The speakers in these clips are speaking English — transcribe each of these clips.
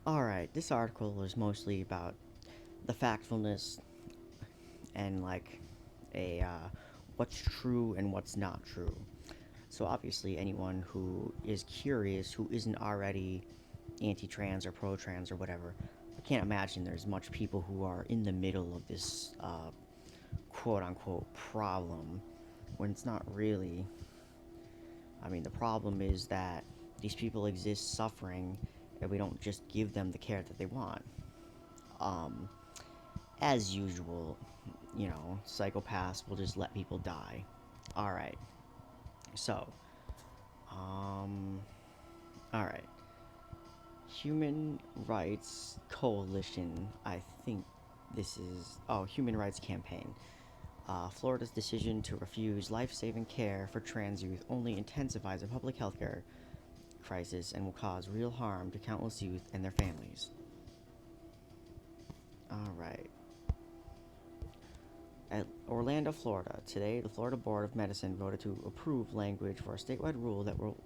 Alright, this article is mostly about the factfulness and what's true and what's not true. So obviously, anyone who is curious, who isn't already anti-trans or pro-trans or whatever, I can't imagine there's much people who are in the middle of this quote-unquote problem when it's not really. I mean, the problem is that these people exist suffering, and we don't just give them the care that they want. Um, as usual, psychopaths will just let people die. All right. So, um, all right. Human Rights Coalition. I think this is Human Rights Campaign. Florida's decision to refuse life-saving care for trans youth only intensifies a public health care crisis and will cause real harm to countless youth and their families. All right. At Orlando, Florida, today the Florida Board of Medicine voted to approve language for a statewide rule that will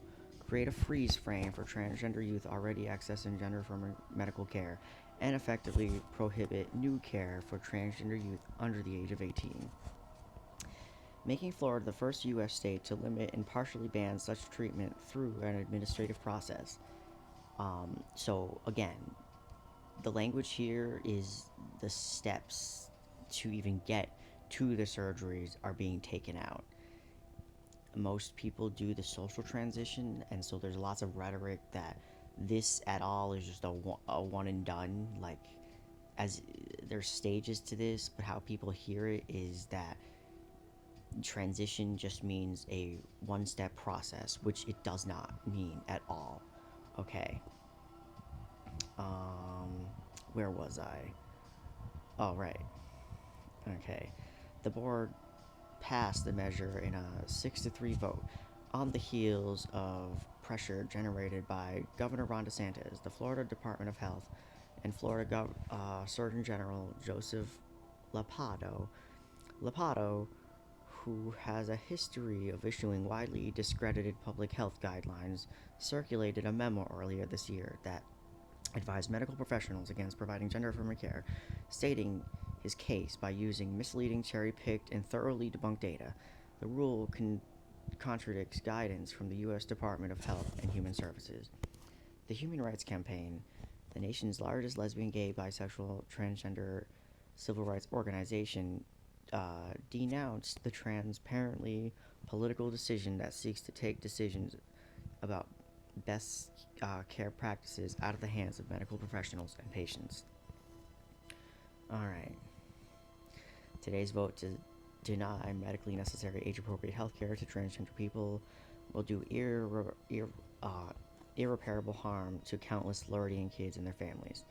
create a freeze frame for transgender youth already accessing gender affirming medical care and effectively prohibit new care for transgender youth under the age of 18, making Florida the first U.S. state to limit and partially ban such treatment through an administrative process. So, again, the language here is the steps to even get to the surgeries are being taken out. Most people do the social transition, and so there's lots of rhetoric that this at all is just a one and done. Like, as there's stages to this, but how people hear it is that transition just means a one step process, which it does not mean at all. Okay. Um, where was I? Oh, right. Okay. The board passed the measure in a 6 to 3 vote on the heels of pressure generated by Governor Ron DeSantis, the Florida Department of Health, and Florida Surgeon General Joseph Ladapo. Ladapo, who has a history of issuing widely discredited public health guidelines, circulated a memo earlier this year that advised medical professionals against providing gender affirming care, stating his case by using misleading, cherry picked, and thoroughly debunked data. The rule contradicts guidance from the U.S. Department of Health and Human Services. The Human Rights Campaign, the nation's largest lesbian, gay, bisexual, transgender civil rights organization, denounced the transparently political decision that seeks to take decisions about best care practices out of the hands of medical professionals and patients. All right. Today's vote to deny medically necessary age appropriate health care to transgender people will do irreparable harm to countless Floridian kids and their families.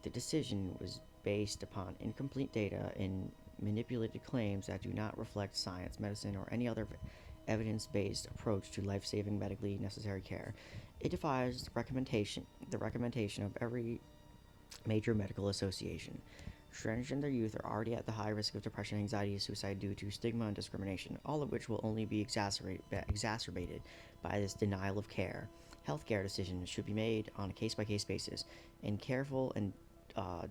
The decision was based upon incomplete data and manipulated claims that do not reflect science, medicine, or any other evidence based approach to life saving medically necessary care. It defies the recommendation of every major medical association. Transgender youth are already at the high risk of depression, anxiety, and suicide due to stigma and discrimination, all of which will only be exacerbated by this denial of care. Healthcare decisions should be made on a case by case basis in careful and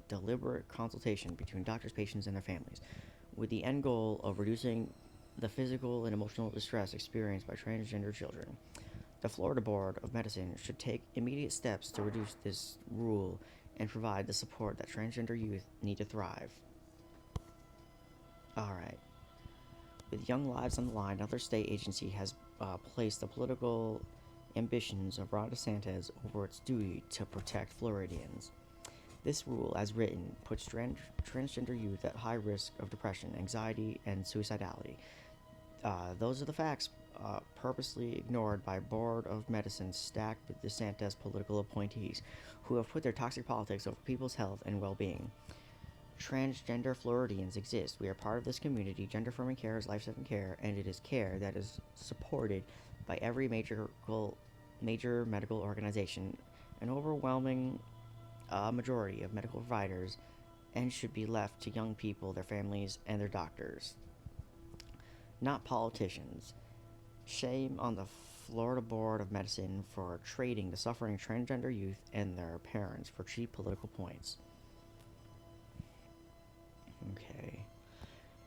deliberate consultation between doctors, patients, and their families, with the end goal of reducing the physical and emotional distress experienced by transgender children. The Florida Board of Medicine should take immediate steps to reduce this rule and provide the support that transgender youth need to thrive. Alright. With young lives on the line, another state agency has placed the political ambitions of Ron DeSantis over its duty to protect Floridians. This rule, as written, puts transgender youth at high risk of depression, anxiety, and suicidality. Those are the facts purposely ignored by Board of Medicine stacked with DeSantis political appointees who have put their toxic politics over people's health and well-being. Transgender Floridians exist. We are part of this community. Gender affirming care is life-saving care, and it is care that is supported by every major medical organization, an overwhelming majority of medical providers, and should be left to young people, their families, and their doctors, not politicians. Shame on the Florida Board of Medicine for trading the suffering transgender youth and their parents for cheap political points. Okay.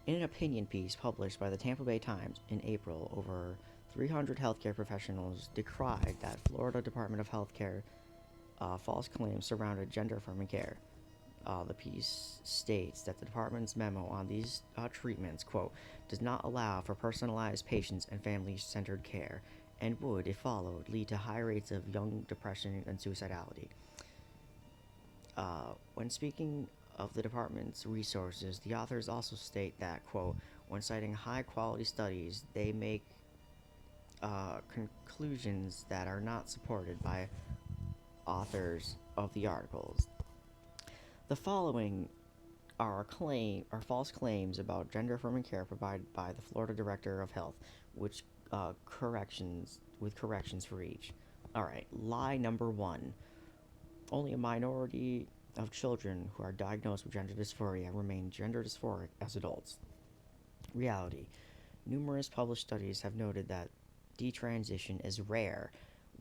In an opinion piece published by the Tampa Bay Times in April, over 300 healthcare professionals decried that Florida Department of Healthcare false claims surrounded gender affirming care. The piece states that the department's memo on these treatments, quote, does not allow for personalized patients and family-centered care, and would, if followed, lead to high rates of young depression and suicidality. When speaking of the department's resources, the authors also state that, quote, when citing high-quality studies, they make conclusions that are not supported by authors of the articles. The following are false claims about gender affirming care provided by the Florida Director of Health, which corrections for each. All right, lie number 1. Only a minority of children who are diagnosed with gender dysphoria remain gender dysphoric as adults. Reality. Numerous published studies have noted that detransition is rare,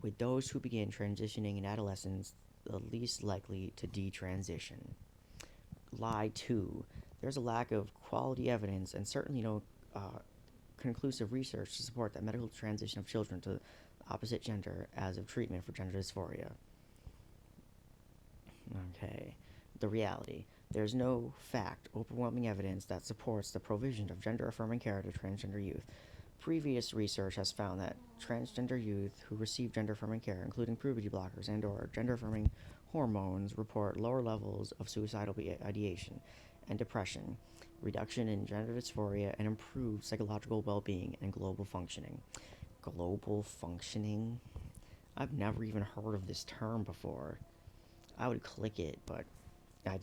with those who begin transitioning in adolescence the least likely to detransition. Lie 2. There's a lack of quality evidence and certainly no conclusive research to support that medical transition of children to the opposite gender as a treatment for gender dysphoria. Okay. The reality. There's no fact, overwhelming evidence that supports the provision of gender affirming care to transgender youth. Previous research has found that transgender youth who receive gender affirming care, including puberty blockers and or gender affirming hormones, report lower levels of suicidal ideation and depression, reduction in gender dysphoria, and improved psychological well-being and global functioning. Global functioning? I've never even heard of this term before. I would click it, but I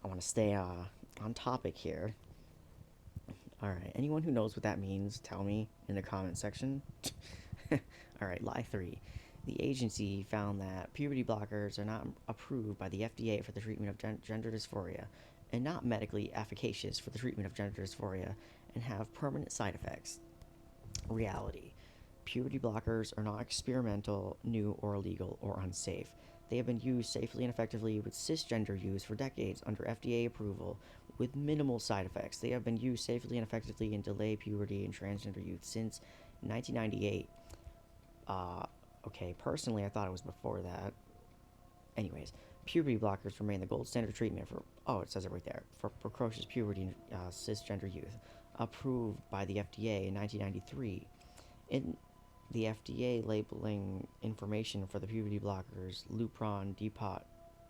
want to stay on topic here. Alright, anyone who knows what that means, tell me in the comment section. Alright, lie 3. The agency found that puberty blockers are not approved by the FDA for the treatment of gender dysphoria, and not medically efficacious for the treatment of gender dysphoria, and have permanent side effects. Reality. Puberty blockers are not experimental, new, or illegal, or unsafe. They have been used safely and effectively with cisgender use for decades under FDA approval with minimal side effects. They have been used safely and effectively in delayed puberty and transgender youth since 1998. Okay, personally, I thought it was before that. Anyways, puberty blockers remain the gold standard treatment for, it says it right there, for precocious puberty in cisgender youth, approved by the FDA in 1993. In the FDA labeling information for the puberty blockers, Lupron, Depot,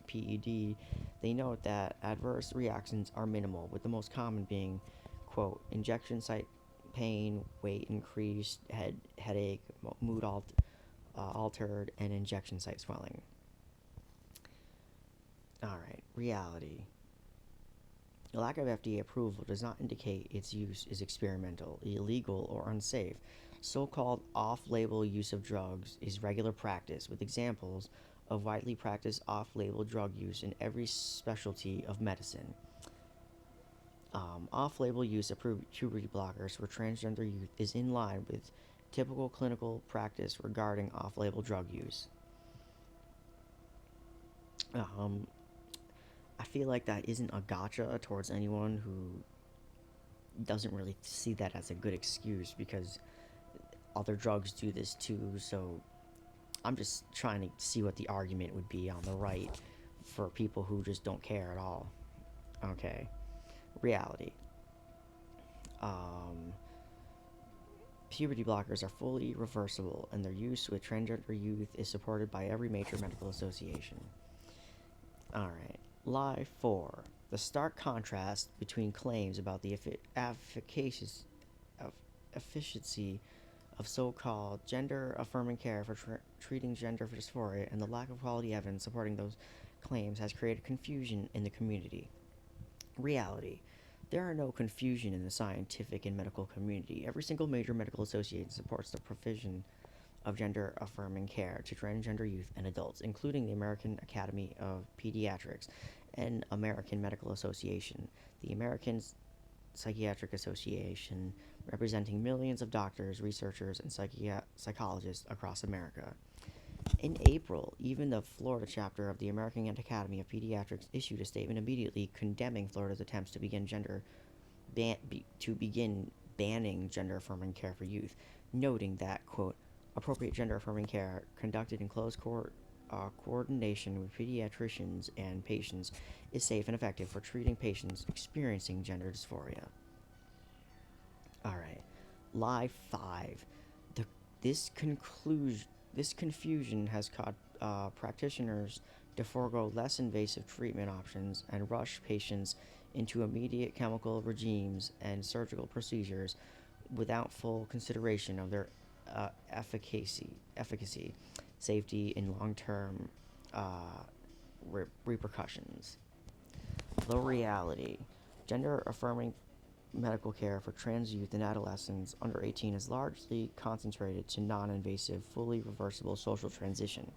PED, they note that adverse reactions are minimal, with the most common being, quote, injection site pain, weight increase, headache, mood altered, and injection site swelling. Alright, reality. The lack of FDA approval does not indicate its use is experimental, illegal, or unsafe. So-called off-label use of drugs is regular practice, with examples of widely practiced off-label drug use in every specialty of medicine. Off-label use of puberty blockers for transgender youth is in line with typical clinical practice regarding off-label drug use. I feel like that isn't a gotcha towards anyone who doesn't really see that as a good excuse, because other drugs do this too, so I'm just trying to see what the argument would be on the right for people who just don't care at all. Okay. Reality. Puberty blockers are fully reversible, and their use with transgender youth is supported by every major medical association. Alright. Lie 4. The stark contrast between claims about the efficiency of so-called gender-affirming care for treating gender dysphoria and the lack of quality evidence supporting those claims has created confusion in the community. Reality. There are no confusion in the scientific and medical community. Every single major medical association supports the provision of gender-affirming care to transgender youth and adults, including the American Academy of Pediatrics and American Medical Association, the American Psychiatric Association, representing millions of doctors, researchers, and psychologists across America. In April, even the Florida chapter of the American Academy of Pediatrics issued a statement immediately condemning Florida's attempts to begin banning gender-affirming care for youth, noting that, quote, appropriate gender-affirming care conducted in close coordination with pediatricians and patients is safe and effective for treating patients experiencing gender dysphoria. All right, lie 5. The, this confusion has caused practitioners to forego less invasive treatment options and rush patients into immediate chemical regimes and surgical procedures without full consideration of their efficacy, safety, and long-term repercussions. The reality: gender-affirming medical care for trans youth and adolescents under 18 is largely concentrated to non-invasive, fully reversible social transition,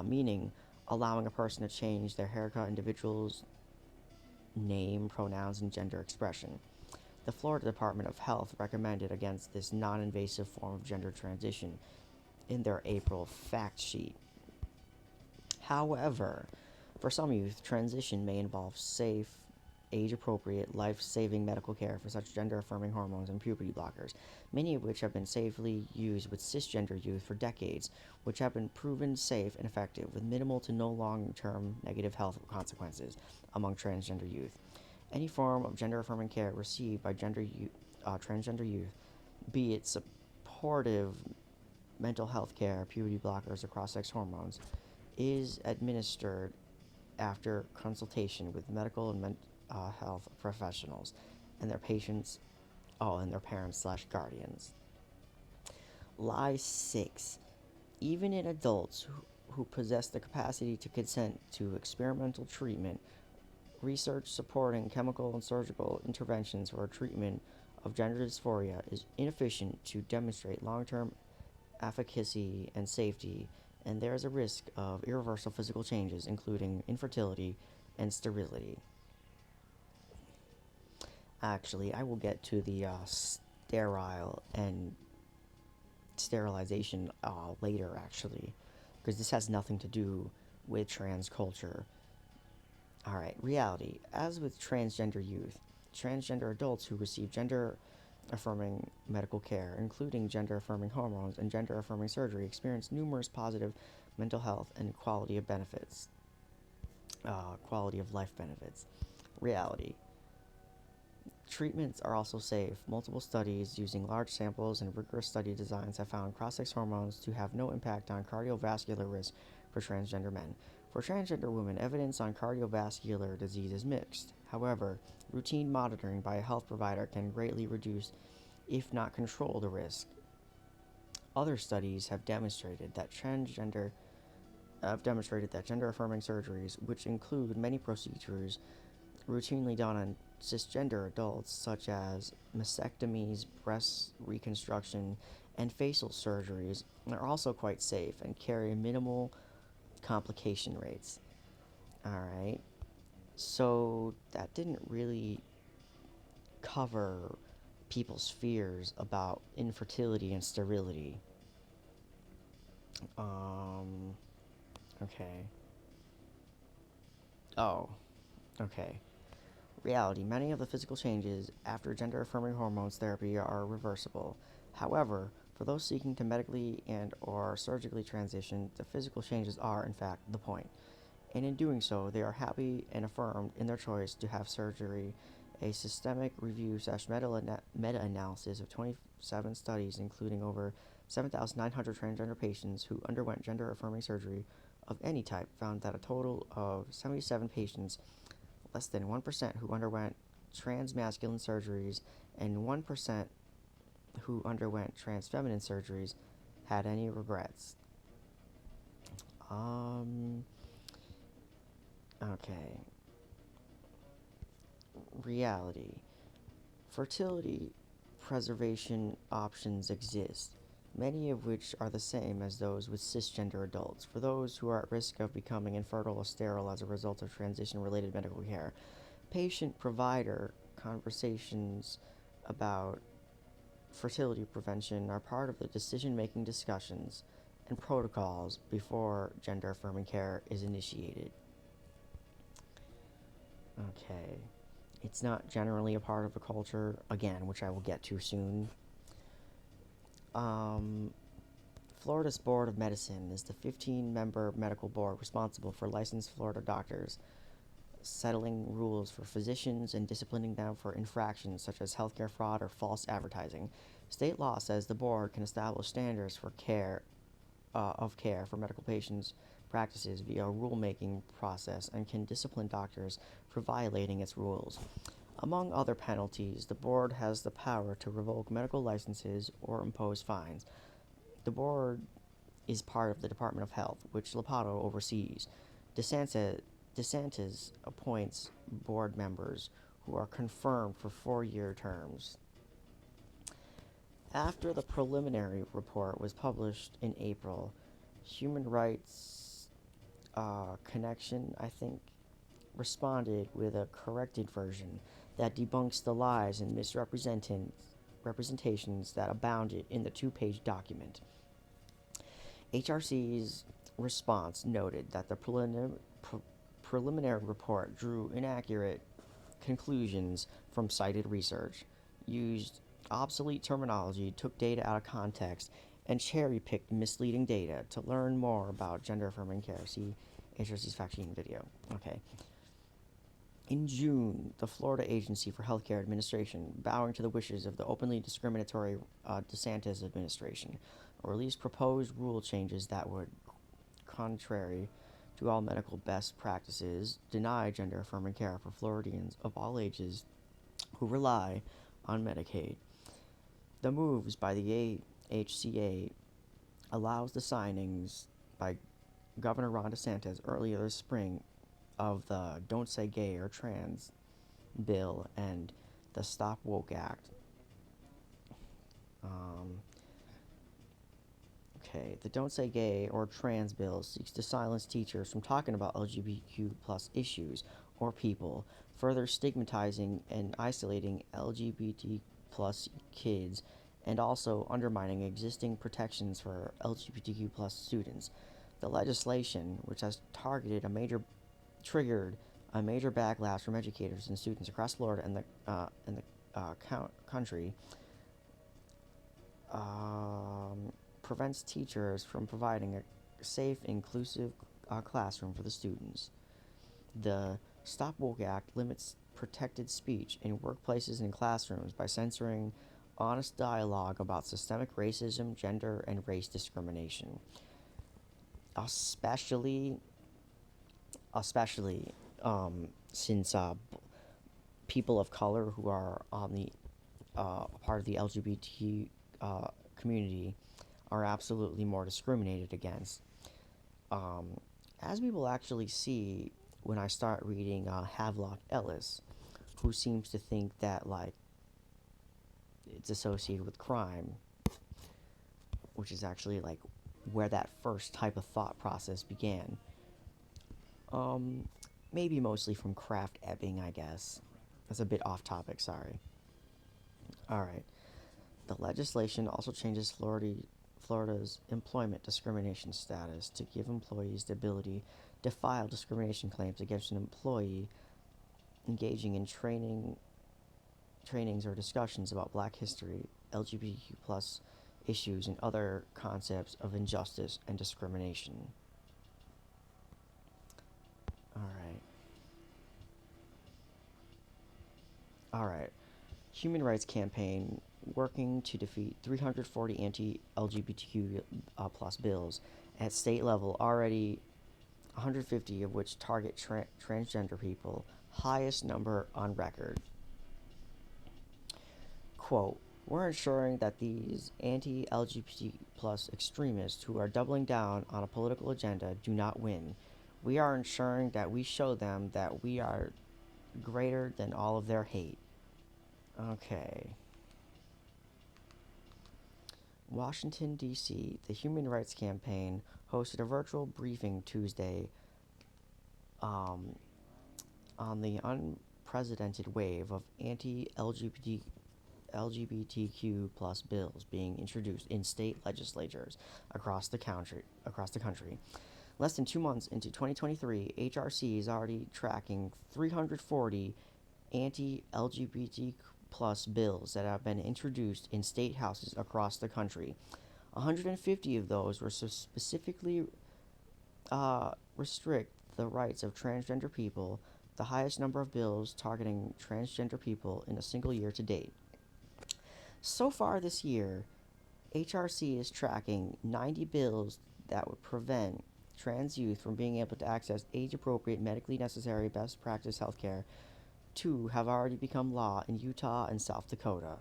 meaning allowing a person to change their haircut, individual's name, pronouns, and gender expression. The Florida Department of Health recommended against this non-invasive form of gender transition in their April fact sheet. However, for some youth, transition may involve safe, age-appropriate, life-saving medical care for such gender-affirming hormones and puberty blockers, many of which have been safely used with cisgender youth for decades, which have been proven safe and effective with minimal to no long-term negative health consequences among transgender youth. Any form of gender-affirming care received by transgender youth, be it supportive mental health care, puberty blockers, or cross-sex hormones, is administered after consultation with medical and health professionals and their patients, and their parents/guardians. Lie 6. Even in adults who possess the capacity to consent to experimental treatment, research supporting chemical and surgical interventions for treatment of gender dysphoria is inefficient to demonstrate long-term efficacy and safety, and there is a risk of irreversible physical changes, including infertility and sterility. Actually, I will get to the sterile and sterilization later, actually, because this has nothing to do with trans culture. Alright, reality. As with transgender youth, transgender adults who receive gender affirming medical care, including gender affirming hormones and gender affirming surgery, experience numerous positive mental health and quality of life benefits. Reality. Treatments are also safe. Multiple studies using large samples and rigorous study designs have found cross-sex hormones to have no impact on cardiovascular risk for transgender men. For transgender women, evidence on cardiovascular disease is mixed. However, routine monitoring by a health provider can greatly reduce, if not control, the risk. Other studies have demonstrated that gender-affirming surgeries, which include many procedures routinely done on cisgender adults, such as mastectomies, breast reconstruction, and facial surgeries, are also quite safe and carry minimal complication rates. Alright, so that didn't really cover people's fears about infertility and sterility. Okay. Oh, okay. Reality. Many of the physical changes after gender-affirming hormones therapy are reversible. However, for those seeking to medically and or surgically transition, the physical changes are, in fact, the point. And in doing so, they are happy and affirmed in their choice to have surgery. A systemic review / meta-analysis of 27 studies, including over 7,900 transgender patients who underwent gender-affirming surgery of any type, found that a total of 77 patients, less than 1%, who underwent trans-masculine surgeries and 1% who underwent trans-feminine surgeries had any regrets. Okay. Reality. Fertility preservation options exist, many of which are the same as those with cisgender adults. For those who are at risk of becoming infertile or sterile as a result of transition-related medical care, patient-provider conversations about fertility prevention are part of the decision-making discussions and protocols before gender-affirming care is initiated. Okay. It's not generally a part of the culture, again, which I will get to soon. Um, Florida's Board of Medicine is the 15-member medical board responsible for licensed Florida doctors, settling rules for physicians and disciplining them for infractions such as healthcare fraud or false advertising. State law says the board can establish standards for care for medical patients' practices via a rulemaking process and can discipline doctors for violating its rules. Among other penalties, the board has the power to revoke medical licenses or impose fines. The board is part of the Department of Health, which Lopato oversees. DeSantis appoints board members who are confirmed for 4-year terms. After the preliminary report was published in April, Human Rights Connection, I think, responded with a corrected version that debunks the lies and misrepresentations that abounded in the 2-page document. HRC's response noted that the preliminary report drew inaccurate conclusions from cited research, used obsolete terminology, took data out of context, and cherry-picked misleading data to learn more about gender-affirming care. See HRC's fact-sheeting video. Okay. In June, the Florida Agency for Healthcare Administration, bowing to the wishes of the openly discriminatory DeSantis administration, released proposed rule changes that would, contrary to all medical best practices, deny gender-affirming care for Floridians of all ages who rely on Medicaid. The moves by the AHCA allows the signings by Governor Ron DeSantis earlier this spring of the Don't Say Gay or Trans bill and the Stop Woke Act. The Don't Say Gay or Trans bill seeks to silence teachers from talking about LGBTQ plus issues or people, further stigmatizing and isolating LGBT plus kids, and also undermining existing protections for LGBTQ plus students. The legislation, which has triggered a major backlash from educators and students across Florida and the country, prevents teachers from providing a safe, inclusive classroom for the students. The Stop Woke Act limits protected speech in workplaces and classrooms by censoring honest dialogue about systemic racism, gender, and race discrimination. Especially since people of color who are on the part of the LGBT community are absolutely more discriminated against. As we will actually see when I start reading Havelock Ellis, who seems to think that it's associated with crime, which is actually where that first type of thought process began. Maybe mostly from Kraft Ebbing, I guess. That's a bit off topic, sorry. Alright. The legislation also changes Florida's employment discrimination status to give employees the ability to file discrimination claims against an employee engaging in trainings or discussions about Black history, LGBTQ plus issues, and other concepts of injustice and discrimination. Alright. Human Rights Campaign working to defeat 340 anti-LGBTQ plus bills at state level, already 150 of which target transgender people, highest number on record. Quote, "We're ensuring that these anti-LGBT plus extremists who are doubling down on a political agenda do not win. We are ensuring that we show them that we are greater than all of their hate." Okay. Washington, D.C., the Human Rights Campaign hosted a virtual briefing Tuesday on the unprecedented wave of LGBTQ plus bills being introduced in state legislatures across the country. Less than 2 months into 2023, HRC is already tracking 340 anti-LGBT plus bills that have been introduced in state houses across the country. 150 of those were specifically restrict the rights of transgender people, the highest number of bills targeting transgender people in a single year to date. So far this year, HRC is tracking 90 bills that would prevent trans youth from being able to access age appropriate, medically necessary, best practice healthcare. Two have already become law in Utah and South Dakota.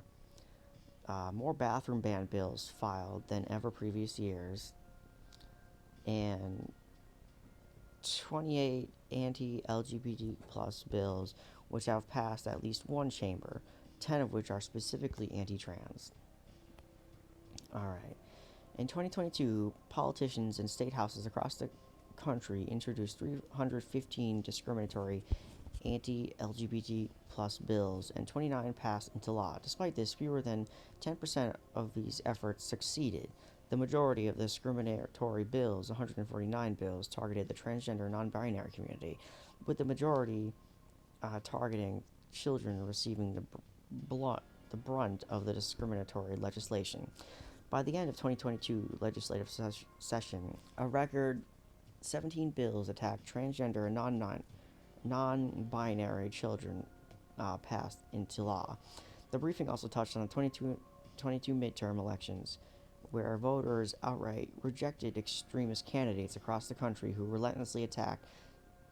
More bathroom ban bills filed than ever previous years, and 28 anti-LGBT plus bills which have passed at least one chamber, 10 of which are specifically anti-trans. Alright. In 2022, politicians in state houses across the country introduced 315 discriminatory anti-LGBT plus bills, and 29 passed into law. Despite this, fewer than 10% of these efforts succeeded. The majority of the discriminatory bills, 149 bills, targeted the transgender non-binary community, with the majority targeting children receiving the brunt of the discriminatory legislation. By the end of 2022 legislative session, a record 17 bills attacked transgender and non-binary children passed into law. The briefing also touched on the 22 midterm elections, where voters outright rejected extremist candidates across the country who relentlessly attacked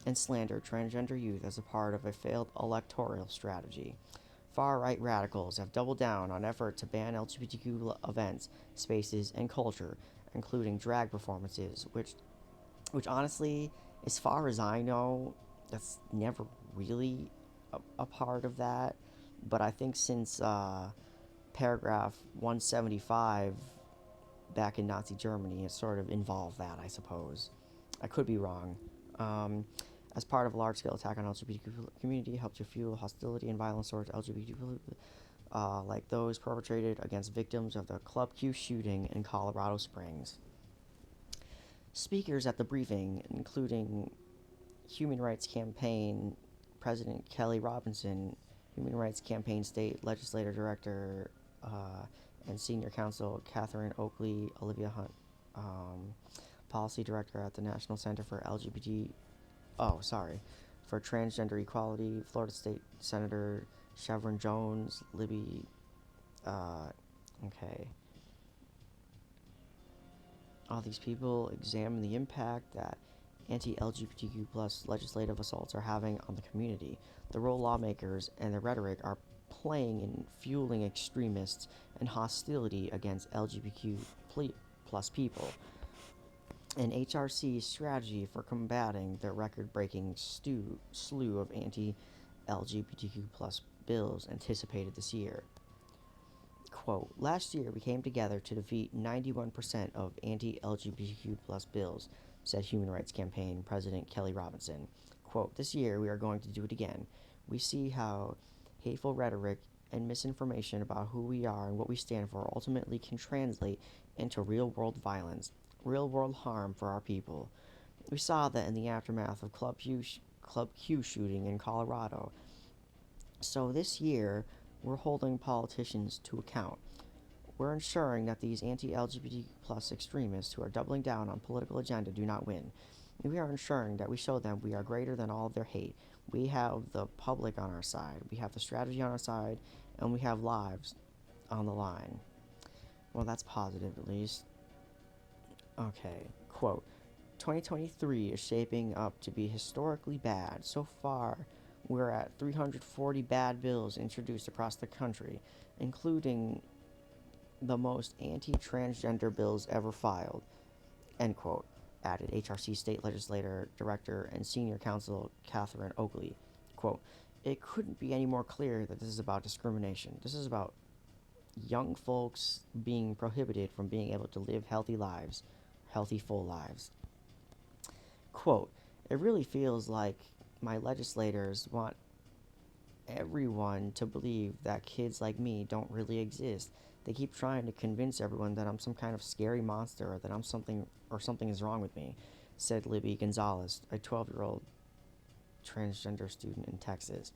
and slandered transgender youth as a part of a failed electoral strategy. Far-right radicals have doubled down on efforts to ban LGBTQ events, spaces, and culture, including drag performances, which honestly, as far as I know, that's never really a part of that. But I think since paragraph 175 back in Nazi Germany, it sort of involved that, I suppose. I could be wrong. As part of a large-scale attack on LGBTQ community, helped to fuel hostility and violence towards LGBTQ, like those perpetrated against victims of the Club Q shooting in Colorado Springs. Speakers at the briefing, including Human Rights Campaign President Kelly Robinson, Human Rights Campaign State Legislator Director and Senior Counsel Catherine Oakley, Olivia Hunt, Policy Director at the National Center for for Transgender Equality, Florida State Senator Chevron Jones, Libby, okay. All these people examine the impact that anti-LGBTQ plus legislative assaults are having on the community, the role lawmakers and the rhetoric are playing in fueling extremists and hostility against LGBTQ plus people, and HRC's strategy for combating the record-breaking slew of anti-LGBTQ plus bills anticipated this year. Quote, last year we came together to defeat 91% of anti-LGBTQ plus bills, said Human Rights Campaign President Kelly Robinson. Quote, this year we are going to do it again. We see how hateful rhetoric and misinformation about who we are and what we stand for ultimately can translate into real-world violence, real-world harm for our people. We saw that in the aftermath of Club Q shooting in Colorado. So this year, we're holding politicians to account. We're ensuring that these anti-LGBT plus extremists who are doubling down on political agenda do not win. We are ensuring that we show them we are greater than all of their hate. We have the public on our side. We have the strategy on our side, and we have lives on the line. Well, that's positive, at least. Okay, quote, 2023 is shaping up to be historically bad. So far, we're at 340 bad bills introduced across the country, including the most anti-transgender bills ever filed, end quote, added HRC State Legislator Director and Senior Counsel Catherine Oakley. Quote, it couldn't be any more clear that this is about discrimination. This is about young folks being prohibited from being able to live healthy lives, healthy, full lives. Quote, it really feels like my legislators want everyone to believe that kids like me don't really exist. They keep trying to convince everyone that I'm some kind of scary monster or that I'm something or something is wrong with me, said Libby Gonzalez, a 12-year-old transgender student in Texas.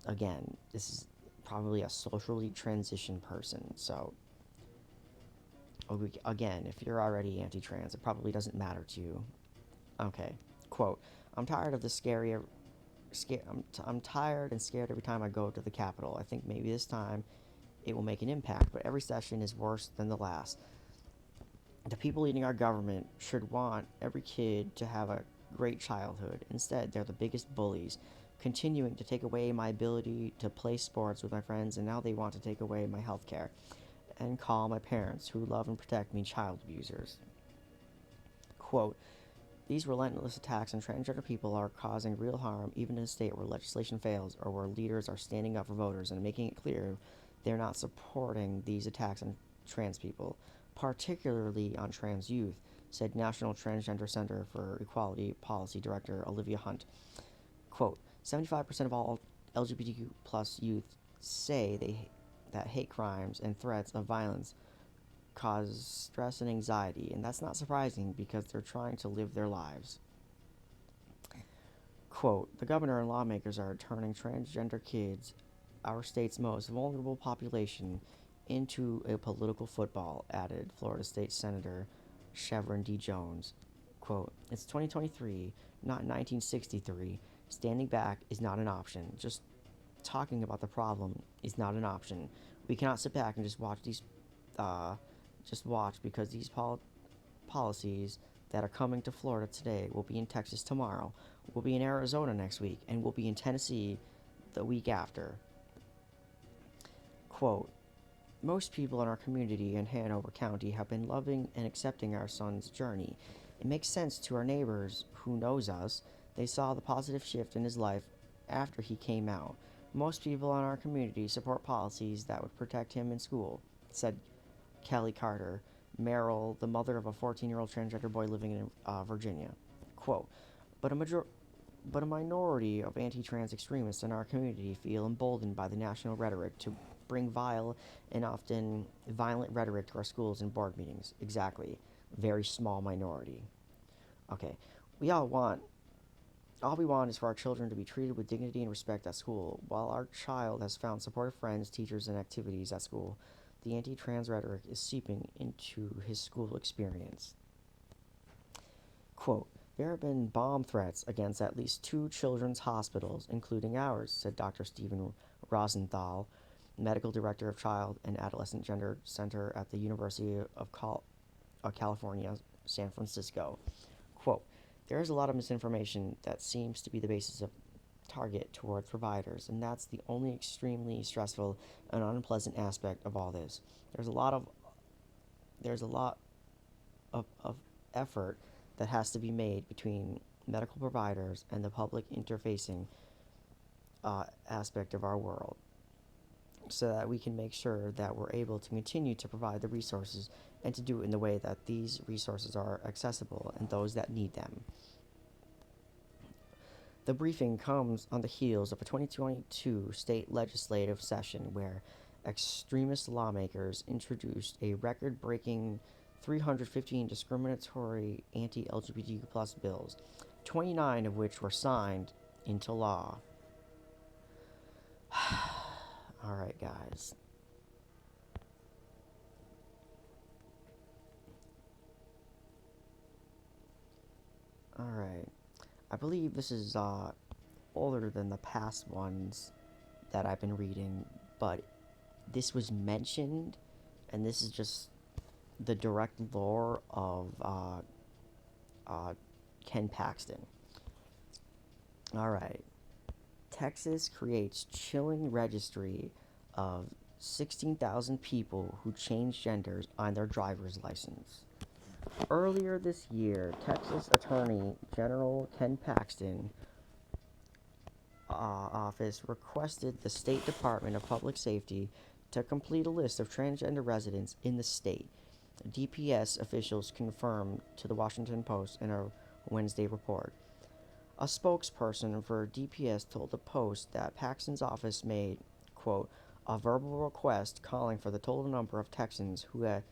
Again, this is probably a socially transitioned person, so again, if you're already anti-trans, it probably doesn't matter to you. Okay, quote, I'm tired of the scary I'm tired and scared every time I go to the Capitol. I think maybe this time it will make an impact, but every session is worse than the last. The people leading our government should want every kid to have a great childhood. Instead, they're the biggest bullies, continuing to take away my ability to play sports with my friends, and now they want to take away my health care and call my parents, who love and protect me, child abusers. Quote, these relentless attacks on transgender people are causing real harm, even in a state where legislation fails or where leaders are standing up for voters and making it clear they're not supporting these attacks on trans people, particularly on trans youth, said National Transgender Center for Equality Policy Director Olivia Hunt. Quote, 75% of all LGBTQ plus youth say that hate crimes and threats of violence cause stress and anxiety, and that's not surprising because they're trying to live their lives. Quote, the governor and lawmakers are turning transgender kids, our state's most vulnerable population, into a political football, added Florida State Senator Chevron D. Jones. Quote, it's 2023, not 1963. Standing back is not an option. Just talking about the problem is not an option. We cannot sit back and just watch because these policies that are coming to Florida today will be in Texas tomorrow, will be in Arizona next week, and will be in Tennessee the week after. Quote, most people in our community in Hanover County have been loving and accepting our son's journey. It makes sense to our neighbors who knows us. They saw the positive shift in his life after he came out. Most people in our community support policies that would protect him in school, said Kelly Carter, Merrill, the mother of a 14-year-old transgender boy living in Virginia. Quote, but a minority of anti-trans extremists in our community feel emboldened by the national rhetoric to bring vile and often violent rhetoric to our schools and board meetings. Exactly. Very small minority. Okay. All we want is for our children to be treated with dignity and respect at school. While our child has found supportive friends, teachers, and activities at school, the anti-trans rhetoric is seeping into his school experience. Quote, there have been bomb threats against at least 2 children's hospitals, including ours, said Dr. Stephen Rosenthal, medical director of Child and Adolescent Gender Center at the University of California, San Francisco. Quote, there is a lot of misinformation that seems to be the basis of target towards providers, and that's the only extremely stressful and unpleasant aspect of all this. There's a lot of effort that has to be made between medical providers and the public interfacing aspect of our world, so that we can make sure that we're able to continue to provide the resources and to do it in the way that these resources are accessible and those that need them. The briefing comes on the heels of a 2022 state legislative session where extremist lawmakers introduced a record-breaking 315 discriminatory anti-LGBTQ plus bills, 29 of which were signed into law. All right, guys. All right. I believe this is older than the past ones that I've been reading, but this was mentioned, and this is just the direct lore of Ken Paxton. All right. Texas creates chilling registry of 16,000 people who change genders on their driver's license. Earlier this year, Texas Attorney General Ken Paxton office requested the State Department of Public Safety to complete a list of transgender residents in the state. DPS officials confirmed to the Washington Post in a Wednesday report. A spokesperson for DPS told the Post that Paxton's office made, quote, a verbal request calling for the total number of Texans who had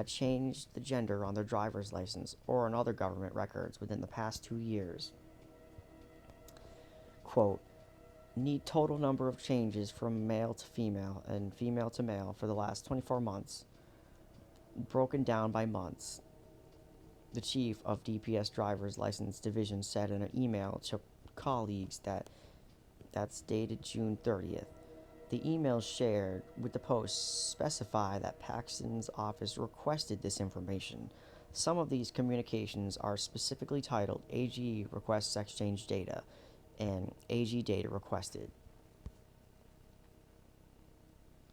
changed the gender on their driver's license or on other government records within the past 2 years. Quote, need total number of changes from male to female and female to male for the last 24 months, broken down by months. The chief of DPS driver's license division said in an email to colleagues that's dated June 30th. The emails shared with the Post specify that Paxton's office requested this information. Some of these communications are specifically titled AG requests exchange data and AG data requested.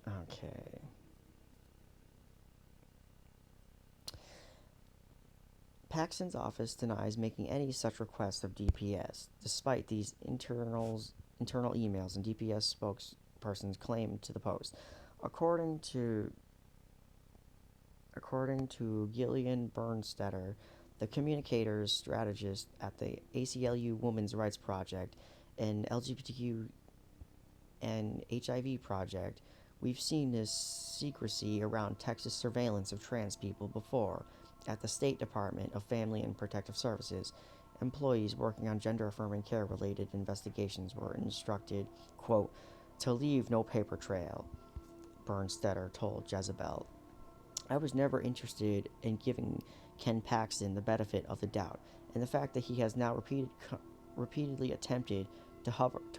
Okay. Paxton's office denies making any such requests of DPS, despite these internal emails and DPS spokespersons claimed to the Post. According to Gillian Bernstetter, the communicators strategist at the ACLU Women's Rights Project and LGBTQ and HIV Project, we've seen this secrecy around Texas surveillance of trans people before. At the State Department of Family and Protective Services, employees working on gender-affirming care-related investigations were instructed, quote, to leave no paper trail, Bernstetter told Jezebel. I was never interested in giving Ken Paxton the benefit of the doubt, and the fact that he has now repeatedly attempted to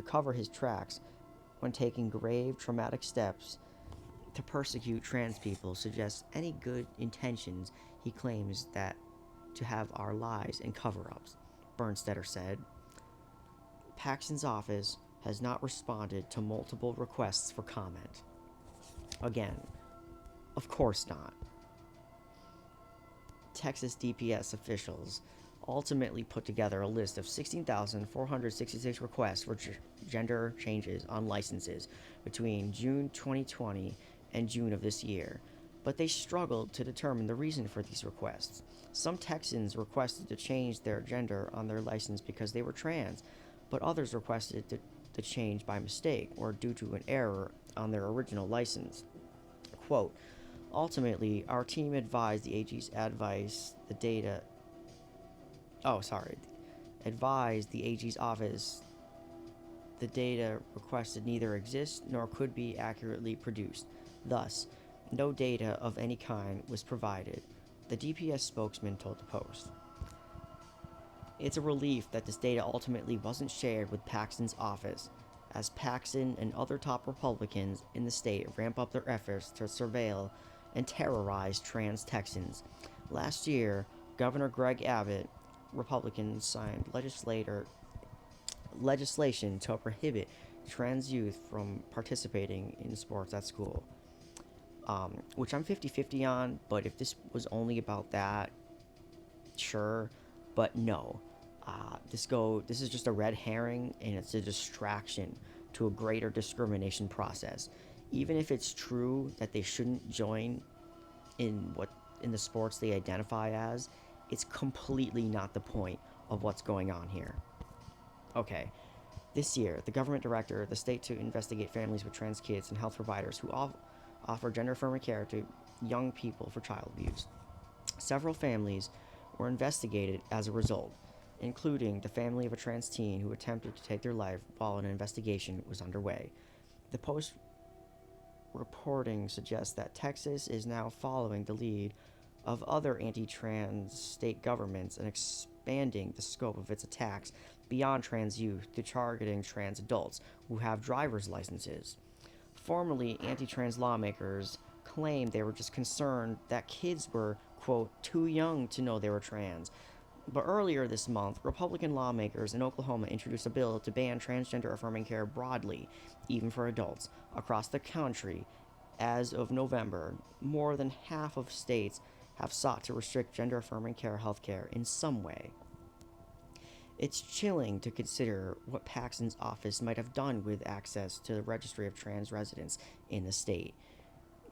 cover his tracks when taking grave, traumatic steps to persecute trans people suggests any good intentions he claims that to have our lies and cover-ups, Bernstetter said. Paxton's office has not responded to multiple requests for comment. Again, of course not. Texas DPS officials ultimately put together a list of 16,466 requests for gender changes on licenses between June 2020 and June of this year, but they struggled to determine the reason for these requests. Some Texans requested to change their gender on their license because they were trans, but others requested the change by mistake or due to an error on their original license. Quote, ultimately, our team advised the AG's advised the AG's office the data requested neither exists nor could be accurately produced. Thus, no data of any kind was provided, the DPS spokesman told the Post. It's a relief that this data ultimately wasn't shared with Paxton's office, as Paxton and other top Republicans in the state ramp up their efforts to surveil and terrorize trans Texans. Last year, Governor Greg Abbott, Republicans signed legislation to prohibit trans youth from participating in sports at school. Which I'm 50-50 on, but if this was only about that, sure, but no. This is just a red herring, and it's a distraction to a greater discrimination process. Even if it's true that they shouldn't join in the sports they identify as, it's completely not the point of what's going on here. Okay. This year, the government director of the state to investigate families with trans kids and health providers who offer gender-affirming care to young people for child abuse. Several families were investigated as a result, including the family of a trans teen who attempted to take their life while an investigation was underway. The Post reporting suggests that Texas is now following the lead of other anti-trans state governments and expanding the scope of its attacks beyond trans youth to targeting trans adults who have driver's licenses. Formerly anti-trans lawmakers claimed they were just concerned that kids were, quote, too young to know they were trans. But earlier this month, Republican lawmakers in Oklahoma introduced a bill to ban transgender affirming care broadly, even for adults, across the country. As of November, more than half of states have sought to restrict gender affirming care healthcare in some way. It's chilling to consider what Paxton's office might have done with access to the registry of trans residents in the state.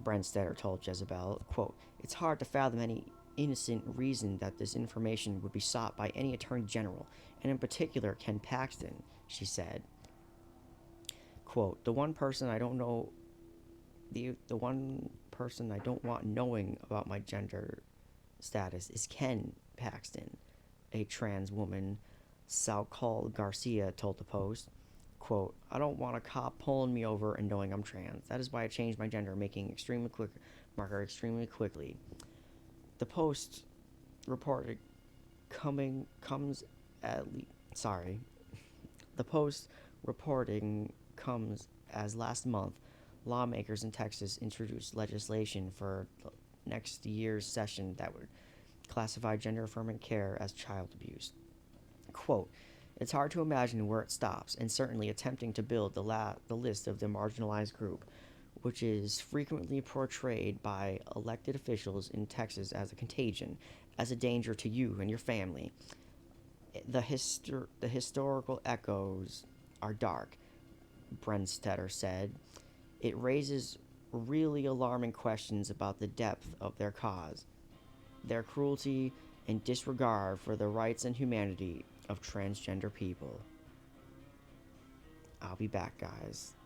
Bernstetter told Jezebel, quote, it's hard to fathom any innocent reason that this information would be sought by any attorney general, and in particular Ken Paxton, she said. Quote, the one person I don't know the one person I don't want knowing about my gender status is Ken Paxton, a trans woman, Salcol Garcia told the Post. Quote, I don't want a cop pulling me over and knowing I'm trans. That is why I changed my gender, making extremely quick marker extremely quickly. The Post reported comes at least sorry. The Post reporting comes as last month lawmakers in Texas introduced legislation for next year's session that would classify gender affirming care as child abuse. Quote, it's hard to imagine where it stops, and certainly attempting to build the list of the marginalized group, which is frequently portrayed by elected officials in Texas as a contagion, as a danger to you and your family. The historical echoes are dark, Brenstetter said. It raises really alarming questions about the depth of their cause, their cruelty, and disregard for the rights and humanity of transgender people. I'll be back, guys.